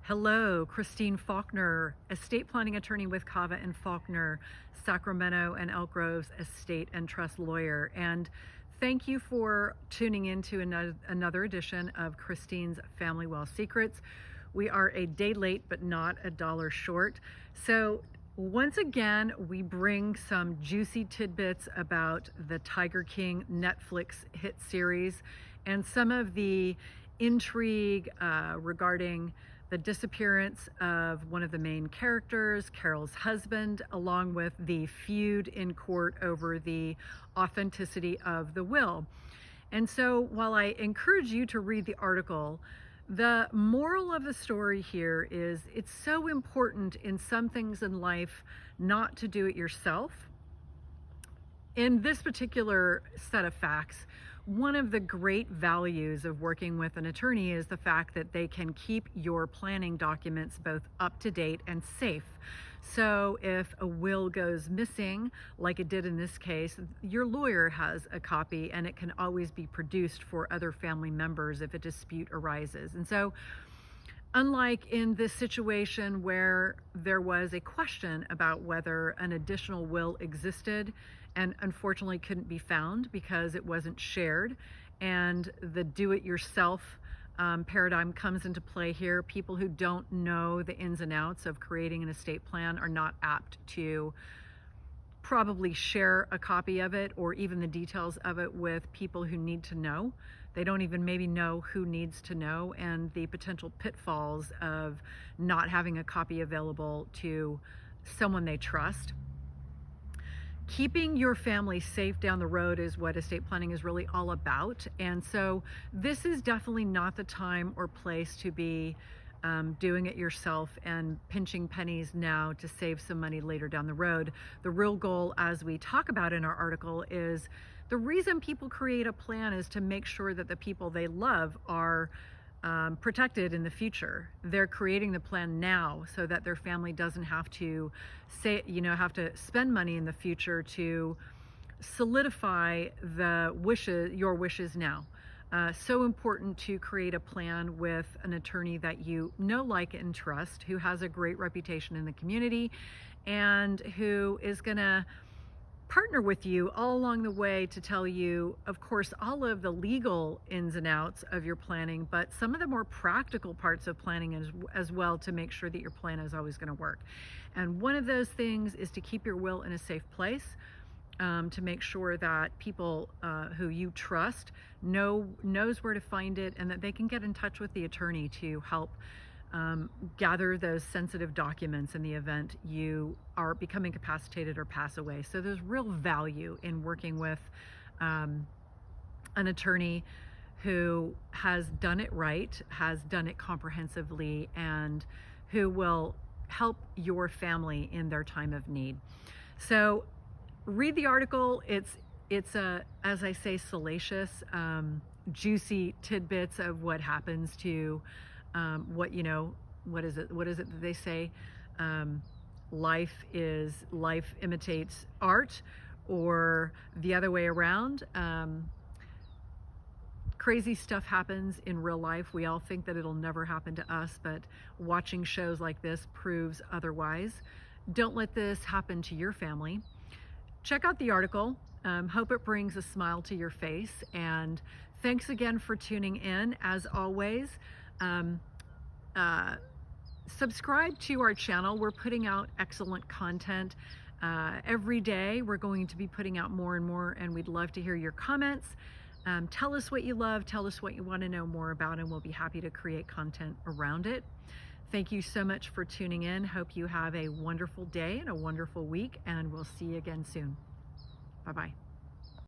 Hello, Christine Faulkner, estate planning attorney with Cava and Faulkner, Sacramento and Elk Grove's estate and trust lawyer. And thank you for tuning in to another edition of Christine's Family Wealth Secrets. We are a day late, but not a dollar short. So once again, we bring some juicy tidbits about the Tiger King Netflix hit series and some of the intrigue regarding the disappearance of one of the main characters, Carol's husband, along with the feud in court over the authenticity of the will. And so while I encourage you to read the article, the moral of the story here is it's so important in some things in life not to do it yourself. In this particular set of facts, one of the great values of working with an attorney is the fact that they can keep your planning documents both up to date and safe. So if a will goes missing, like it did in this case, your lawyer has a copy and it can always be produced for other family members if a dispute arises. And so unlike in this situation where there was a question about whether an additional will existed and unfortunately couldn't be found because it wasn't shared, and the do-it-yourself paradigm comes into play here. People who don't know the ins and outs of creating an estate plan are not apt to probably share a copy of it or even the details of it with people who need to know. They don't even maybe know who needs to know, and the potential pitfalls of not having a copy available to someone they trust. Keeping your family safe down the road is what estate planning is really all about. And so this is definitely not the time or place to be doing it yourself and pinching pennies now to save some money later down the road. The real goal, as we talk about in our article, is the reason people create a plan is to make sure that the people they love are protected in the future. They're creating the plan now so that their family doesn't have to have to spend money in the future to solidify your wishes now. So important to create a plan with an attorney that you know, like, and trust, who has a great reputation in the community and who is gonna partner with you all along the way to tell you, of course, all of the legal ins and outs of your planning, but some of the more practical parts of planning as well, to make sure that your plan is always going to work. And one of those things is to keep your will in a safe place, to make sure that people who you trust knows where to find it, and that they can get in touch with the attorney to help gather those sensitive documents in the event you are become incapacitated or pass away. So there's real value in working with an attorney who has done it right, has done it comprehensively, and who will help your family in their time of need. So read the article. It's a, as I say, salacious, juicy tidbits of what happens to what is it that they say? Life imitates art, or the other way around. Crazy stuff happens in real life. We all think that it'll never happen to us, but watching shows like this proves otherwise. Don't let this happen to your family. Check out the article. Hope it brings a smile to your face. And thanks again for tuning in. As always, subscribe to our channel. We're putting out excellent content every day. We're going to be putting out more and more, and we'd love to hear your comments. Tell us what you love, tell us what you want to know more about, and we'll be happy to create content around it. Thank you so much for tuning in. Hope you have a wonderful day and a wonderful week, and we'll see you again soon. Bye-bye.